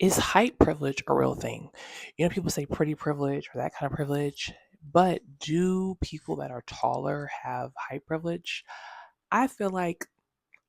Is height privilege a real thing? People say pretty privilege or that kind of privilege, but do people that are taller have height privilege? I feel like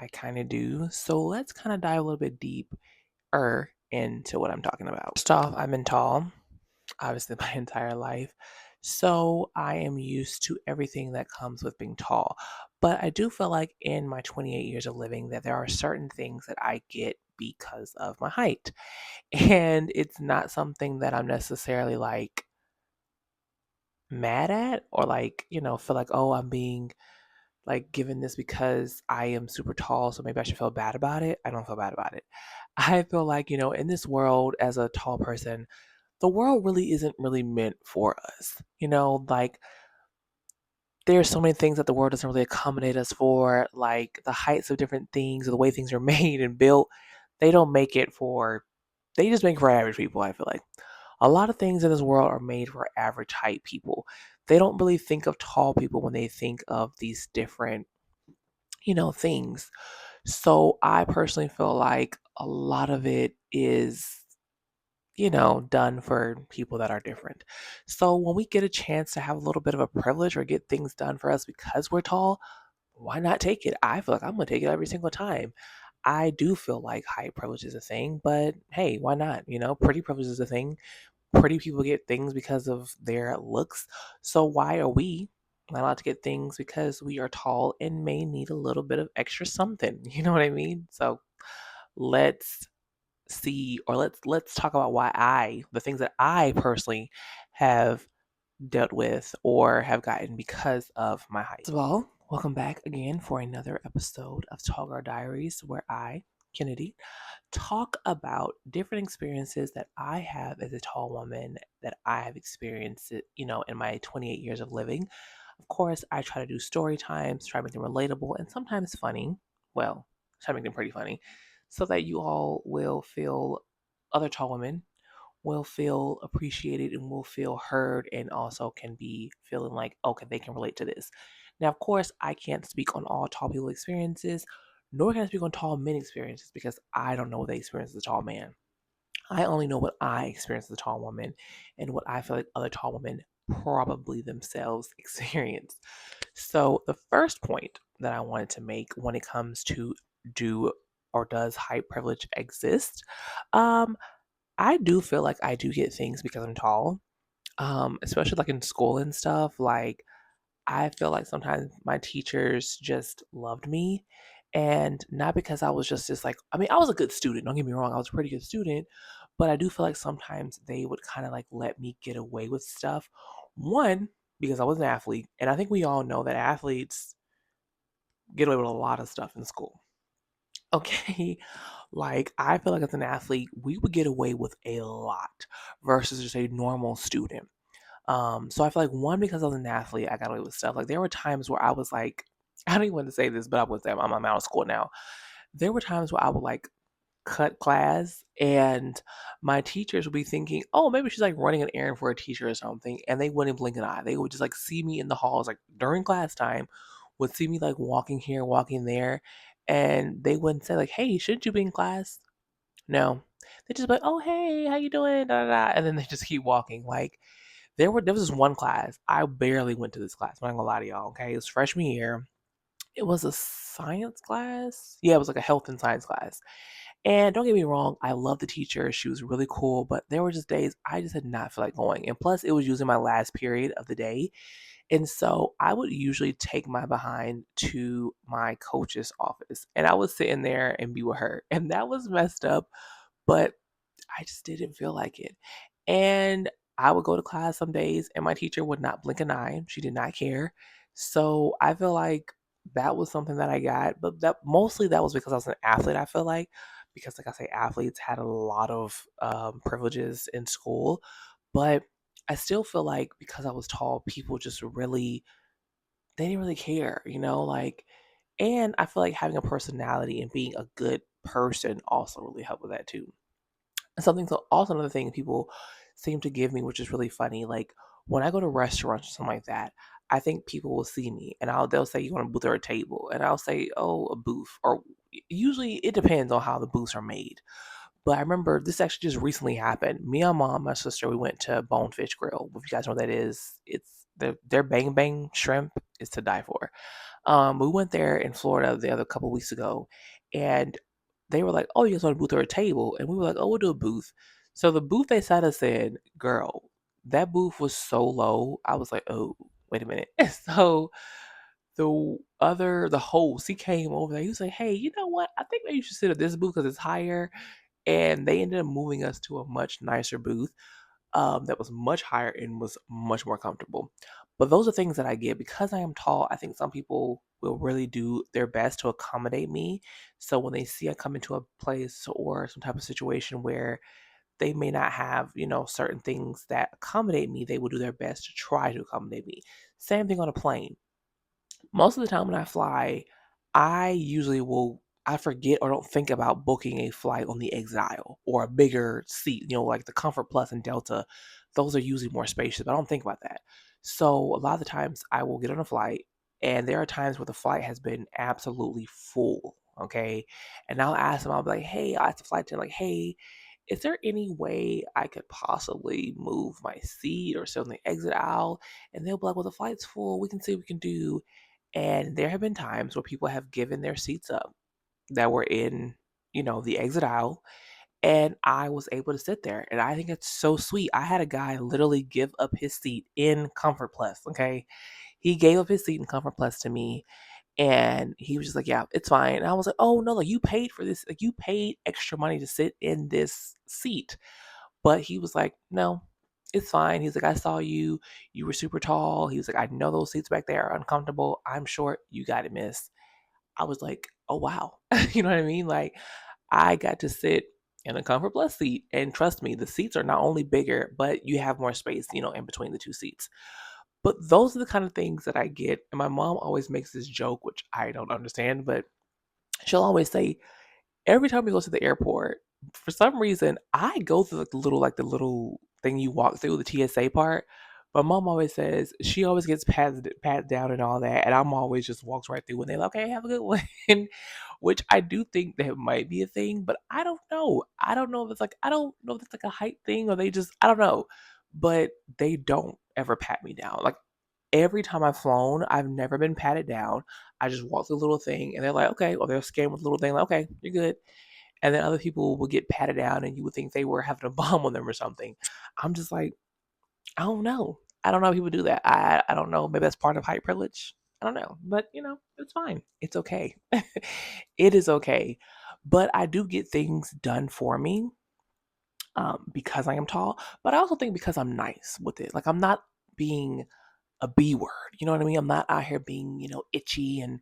I kind of do. So let's kind of dive a little bit deeper into what I'm talking about. First off, I've been tall, obviously, my entire life. So I am used to everything that comes with being tall. But I do feel like in my 28 years of living that there are certain things that I get because of my height. And it's not something that I'm necessarily like mad at or feel like, oh, I'm being like given this because I am super tall, so maybe I should feel bad about it. I don't feel bad about it. I feel like, in this world as a tall person, the world really isn't really meant for us. Like there's so many things that the world doesn't really accommodate us for, like the heights of different things or the way things are made and built. They don't make it for, they just make it for average people, I feel like. A lot of things in this world are made for average height people. They don't really think of tall people when they think of these different, things. So I personally feel like a lot of it is, done for people that are different. So when we get a chance to have a little bit of a privilege or get things done for us because we're tall, why not take it? I feel like I'm going to take it every single time. I do feel like height privilege is a thing, but hey, why not? Pretty privilege is a thing. Pretty people get things because of their looks. So why are we not allowed to get things because we are tall and may need a little bit of extra something? You know what I mean? So let's see, or let's talk about the things that I personally have dealt with or have gotten because of my height. Well, welcome back again for another episode of Tall Girl Diaries, where I, Kennedy, talk about different experiences that I have as a tall woman that I have experienced, in my 28 years of living. Of course, I try to do story times, try to make them relatable and sometimes funny. Well, try to make them pretty funny so that you all will feel, other tall women will feel appreciated and will feel heard and also can be feeling like, okay, they can relate to this. Now, of course, I can't speak on all tall people experiences, nor can I speak on tall men experiences because I don't know what they experience as a tall man. I only know what I experience as a tall woman and what I feel like other tall women probably themselves experience. So, the first point that I wanted to make when it comes to do or does height privilege exist, um, I do feel like I do get things because I'm tall, especially like in school and stuff. Like, I feel like sometimes my teachers just loved me. And not because I was just like, I mean, I was a good student. Don't get me wrong. I was a pretty good student. But I do feel like sometimes they would kind of like let me get away with stuff. One, because I was an athlete. And I think we all know that athletes get away with a lot of stuff in school. Okay. Like, I feel like as an athlete, we would get away with a lot versus just a normal student. So I feel like one, because I was an athlete, I got away with stuff. Like there were times where I was like, I don't even want to say this, but I would say I'm out of school now. There were times where I would like cut class and my teachers would be thinking, oh, maybe she's like running an errand for a teacher or something. And they wouldn't blink an eye. They would just like see me in the halls, like during class time, would see me like walking here, walking there. And they wouldn't say like, hey, shouldn't you be in class? No. They just be like, oh, hey, how you doing? Da, da, da. And then they just keep walking. Like there was this one class. I barely went to this class. I'm not gonna lie to y'all. Okay, it was freshman year. It was a science class. Yeah, it was like a health and science class. And don't get me wrong, I love the teacher. She was really cool, but there were just days I just did not feel like going. And plus, it was usually my last period of the day. And so I would usually take my behind to my coach's office and I would sit in there and be with her. And that was messed up, but I just didn't feel like it. And I would go to class some days and my teacher would not blink an eye. She did not care. So I feel like that was something that I got, but that was because I was an athlete, I feel like. Because like I say, athletes had a lot of privileges in school. But I still feel like because I was tall, people just really they didn't really care, like, and I feel like having a personality and being a good person also really helped with that too. Something so also another thing people seem to give me, which is really funny, like when I go to restaurants or something like that, I think people will see me and they'll say you want a booth or a table, and I'll say, oh, a booth, or usually it depends on how the booths are made. But I remember this actually just recently happened. Me and mom, my sister, we went to Bonefish Grill. If you guys know what that is, it's their bang bang shrimp is to die for. We went there in Florida the other couple weeks ago, and they were like, "Oh, you guys want a booth or a table?" And we were like, "Oh, we'll do a booth." So the booth they sat us in, girl, that booth was so low. I was like, "Oh, wait a minute." So the host, he came over there. He was like, "Hey, you know what? I think maybe you should sit at this booth because it's higher." And they ended up moving us to a much nicer booth that was much higher and was much more comfortable. But those are things that I get because I am tall. I think some people will really do their best to accommodate me. So when they see I come into a place or some type of situation where they may not have, certain things that accommodate me, they will do their best to try to accommodate me. Same thing on a plane. Most of the time when I fly, I usually will I forget or don't think about booking a flight on the exit aisle or a bigger seat, like the Comfort Plus and Delta. Those are usually more spacious, but I don't think about that. So a lot of the times I will get on a flight and there are times where the flight has been absolutely full. Okay. And I'll ask them, I'll be like, hey, I ask the flight attendant, like, hey, is there any way I could possibly move my seat or sit on the exit aisle? And they'll be like, well, the flight's full. We can see what we can do. And there have been times where people have given their seats up that were in, the exit aisle, and I was able to sit there. And I think it's so sweet. I had a guy literally give up his seat in Comfort Plus. Okay. He gave up his seat in Comfort Plus to me. And he was just like, yeah, it's fine. And I was like, oh no, like you paid for this. Like you paid extra money to sit in this seat. But he was like, no, it's fine. He's like, I saw you. You were super tall. He was like, I know those seats back there are uncomfortable. I'm short. You got it, miss. I was like, oh, wow. You know what I mean? Like, I got to sit in a Comfort Plus seat. And trust me, the seats are not only bigger, but you have more space, in between the two seats. But those are the kind of things that I get. And my mom always makes this joke, which I don't understand, but she'll always say, every time we go to the airport, for some reason, I go through like the little thing you walk through, the TSA part. But mom always says she always gets patted down and all that, and I'm always just walks right through and they're like, okay, have a good one. Which I do think that might be a thing, but I don't know. I don't know if it's like a height thing or they just I don't know. But they don't ever pat me down. Like every time I've flown, I've never been patted down. I just walk through the little thing and they're like, okay, or they're scared with the little thing, like, okay, you're good. And then other people will get patted down and you would think they were having a bomb on them or something. I'm just like, I don't know. I don't know how people do that. I don't know. Maybe that's part of height privilege. I don't know. But it's fine. It's okay. It is okay. But I do get things done for me because I am tall. But I also think because I'm nice with it. Like I'm not being a B word. You know what I mean? I'm not out here being, itchy and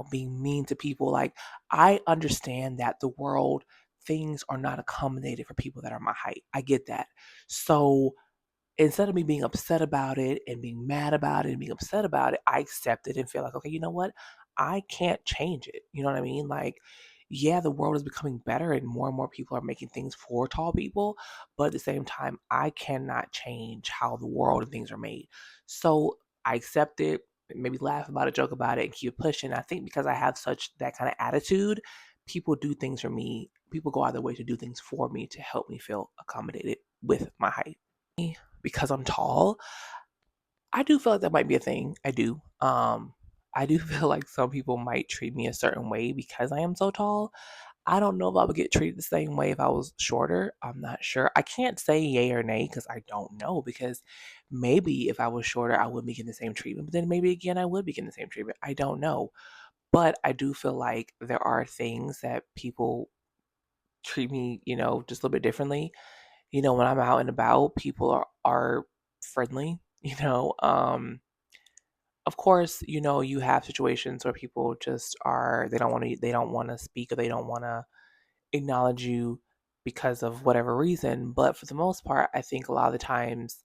being mean to people. Like I understand that the world things are not accommodated for people that are my height. I get that. So instead of me being upset about it and being mad about it and being upset about it, I accept it and feel like, okay, you know what? I can't change it. You know what I mean? Like, yeah, the world is becoming better and more people are making things for tall people. But at the same time, I cannot change how the world and things are made. So I accept it, maybe laugh about it, joke about it, and keep pushing. I think because I have such that kind of attitude, people do things for me. People go out of their way to do things for me to help me feel accommodated with my height because I'm tall, I do feel like that might be a thing. I do. I do feel like some people might treat me a certain way because I am so tall. I don't know if I would get treated the same way if I was shorter. I'm not sure. I can't say yay or nay because I don't know. Because maybe if I was shorter, I would be getting the same treatment. But then maybe again, I would be getting the same treatment. I don't know. But I do feel like there are things that people treat me, just a little bit differently. When I'm out and about, people are friendly, of course, you have situations where people just are they don't want to speak or they don't want to acknowledge you because of whatever reason, but for the most part, I think a lot of the times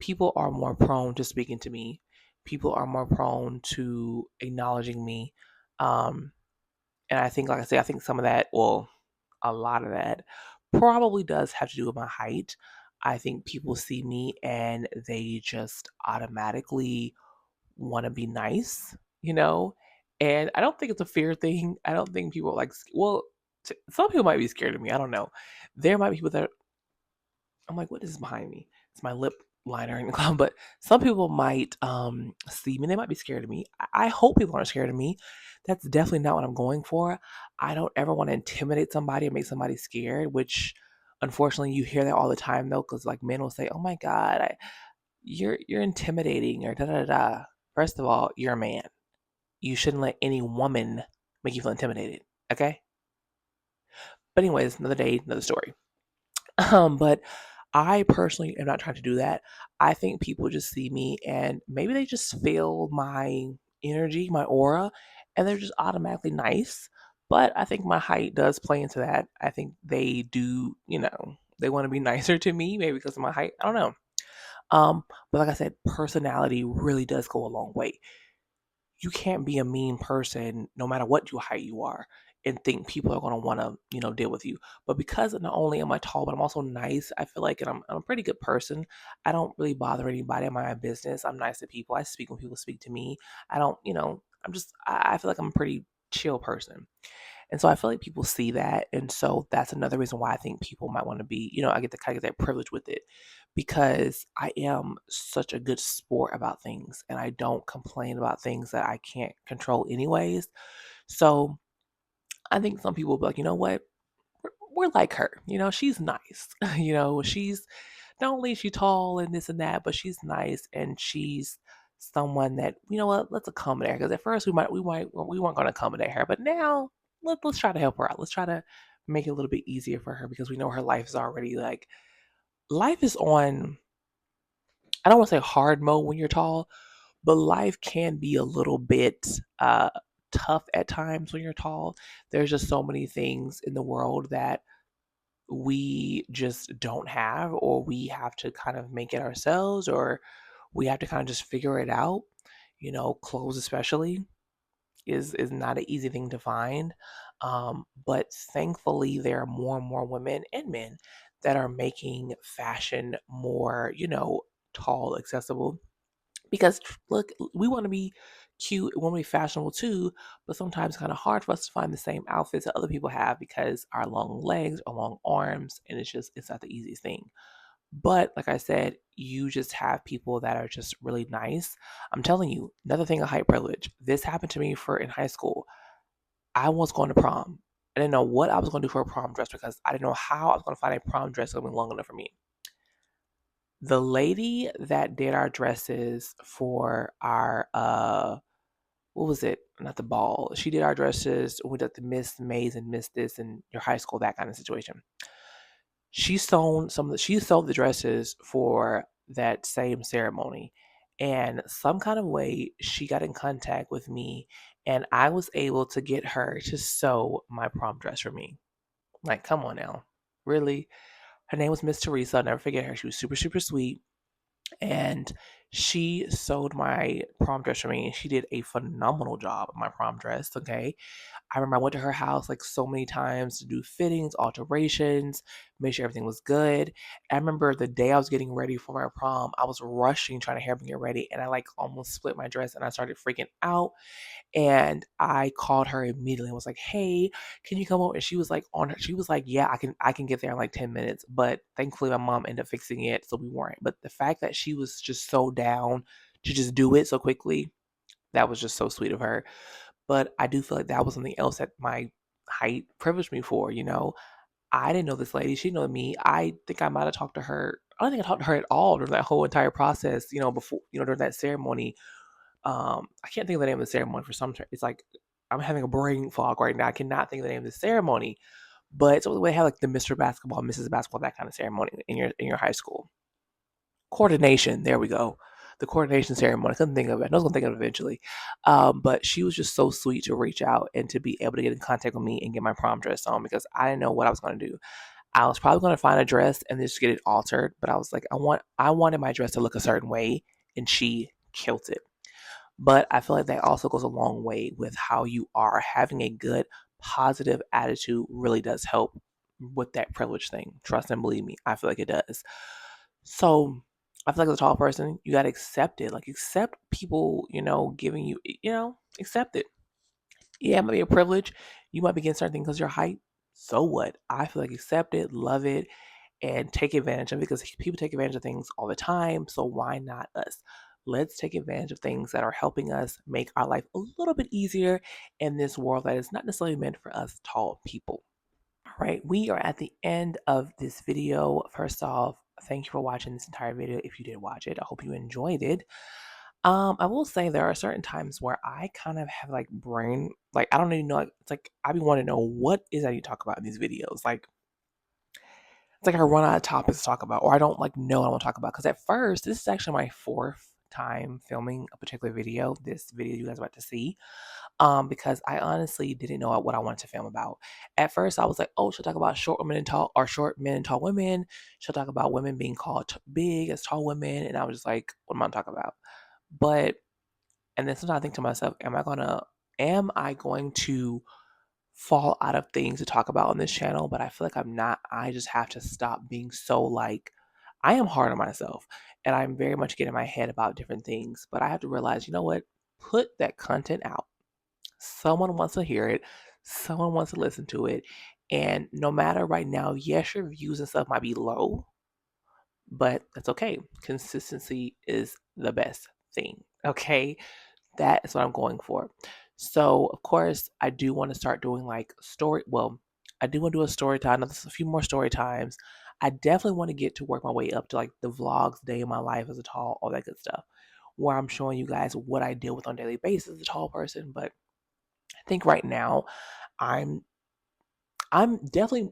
people are more prone to speaking to me. People are more prone to acknowledging me. Um and I think like I say I think some of that, well, a lot of that probably does have to do with my height. I think people see me and they just automatically want to be nice, you know? And I don't think it's a fear thing. I don't think people well, Some people might be scared of me. I don't know. There might be people that I'm like, what is behind me? It's my lip liner in the clown. But some people might see me. They might be scared of me. I hope people aren't scared of me. That's definitely not what I'm going for. I don't ever want to intimidate somebody or make somebody scared, which unfortunately you hear that all the time though, because like men will say, "Oh my God, you're intimidating," or da da da. First of all, you're a man. You shouldn't let any woman make you feel intimidated. Okay. But anyways, another day, another story. But I personally am not trying to do that. I think people just see me and maybe they just feel my energy, my aura, and they're just automatically nice. But I think my height does play into that. I think they do, they want to be nicer to me, maybe because of my height. I don't know. But like I said, personality really does go a long way. You can't be a mean person no matter what height you are and think people are going to want to deal with you. But because not only am I tall but I'm also nice, I feel like, and I'm a pretty good person. I don't really bother anybody. I'm my own business. I'm nice to people. I speak when people speak to me. I don't, I feel like I'm a pretty chill person. And so I feel like people see that. And so that's another reason why I think people might want to be, I get to kind of get that privilege with it because I am such a good sport about things and I don't complain about things that I can't control anyways. So I think some people will be like, you know what? We're like her. She's nice. She's not only is she tall and this and that, but she's nice and she's someone that what, let's accommodate her. Because at first we weren't going to accommodate her, but now let's try to help her out. Let's try to make it a little bit easier for her because we know her life is already like life is on. I don't want to say hard mode when you're tall, but life can be a little bit tough at times when you're tall. There's just so many things in the world that we just don't have, or we have to kind of make it ourselves, or we have to kind of just figure it out. Clothes especially is not an easy thing to find. But thankfully, there are more and more women and men that are making fashion more, tall, accessible. Because look, we want to be cute, we want to be fashionable too, but sometimes it's kind of hard for us to find the same outfits that other people have because our long legs or long arms, and it's not the easiest thing. But like I said, you just have people that are just really nice. I'm telling you, another thing of height privilege. This happened to me for in high school. I was going to prom. I didn't know what I was going to do for a prom dress because I didn't know how I was going to find a prom dress that would be long enough for me. The lady that did our dresses for our what was it? Not the ball. She did our dresses. We did the Miss Mays and Miss this in your high school, that kind of situation. She sold the dresses for that same ceremony. And some kind of way she got in contact with me and I was able to get her to sew my prom dress for me. Like, come on now. Really? Her name was Miss Teresa. I'll never forget her. She was super, super sweet. And she sewed my prom dress for me and she did a phenomenal job of my prom dress. Okay. I remember I went to her house like so many times to do fittings, alterations, make sure everything was good. I remember the day I was getting ready for my prom, I was rushing trying to help me get ready and I like almost split my dress and I started freaking out. And I called her immediately and was like, "Hey, can you come over?" And she was like on her. She was like, "Yeah, I can get there in like 10 minutes." But thankfully, my mom ended up fixing it, so we weren't. But the fact that she was just so down to just do it so quickly, that was just so sweet of her. But I do feel like that was something else that my height privileged me for. I didn't know this lady. She knew me. I think I might have talked to her. I don't think I talked to her at all during that whole entire process. Before during that ceremony, I can't think of the name of the ceremony for some. It's like I'm having a brain fog right now. I cannot think of the name of the ceremony, but it's the way they have like the Mr. Basketball, Mrs. Basketball, that kind of ceremony in your high school. Coordination. There we go. The coordination ceremony. I couldn't think of it. I was gonna think of it eventually. But she was just so sweet to reach out and to be able to get in contact with me and get my prom dress on because I didn't know what I was gonna do. I was probably gonna find a dress and just get it altered, but I was like, I wanted my dress to look a certain way, and she killed it. But I feel like that also goes a long way with how you are. Having a good, positive attitude really does help with that privilege thing. Trust and believe me, I feel like it does. So I feel like as a tall person, you got to accept it. Like, accept people, giving you, accept it. Yeah, it might be a privilege. You might be getting certain things because your height. so what? I feel like accept it, love it, and take advantage of it because people take advantage of things all the time. So why not us? Let's take advantage of things that are helping us make our life a little bit easier in this world that is not necessarily meant for us tall people. All right, we are at the end of this video. First off, thank you for watching this entire video. If you did watch it, I hope you enjoyed it. I will say there are certain times where I kind of have like brain, like I don't even know, like, it's like I be wanting to know what is I need to talk about in these videos. Like it's like I run out of topics to talk about, or I don't like know what I want to talk about. Because at first, this is actually my fourth time filming a particular video. This video you guys are about to see, because I honestly didn't know what I wanted to film about. At first, I was like, "Oh, she'll talk about short women and tall, or short men and tall women." She'll talk about women being called big as tall women, and I was just like, "What am I talking about?" But and then sometimes I think to myself, am I going to fall out of things to talk about on this channel? But I feel like I'm not. I just have to stop being so like, I am hard on myself and I'm very much getting my head about different things. But I have to realize, you know what? Put that content out. Someone wants to hear it, someone wants to listen to it. And no matter right now, yes, your views and stuff might be low, but that's okay. Consistency is the best thing. Okay. That is what I'm going for. So, of course, I do want to start doing like story. Well, I do want to do a story time. There's a few more story times. I definitely want to get to work my way up to like the vlogs, day in my life as a tall, all that good stuff, where I'm showing you guys what I deal with on a daily basis as a tall person. But I think right now, I'm I'm definitely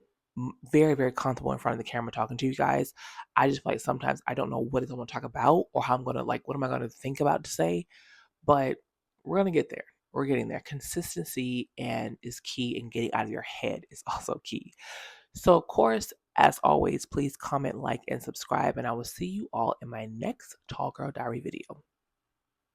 very very comfortable in front of the camera talking to you guys. I just feel like sometimes I don't know what it is I want to talk about or how I'm gonna like what am I gonna think about to say, but we're gonna get there. We're getting there. Consistency and is key, and getting out of your head is also key. So, of course, as always, please comment, like, and subscribe, and I will see you all in my next Tall Girl Diary video.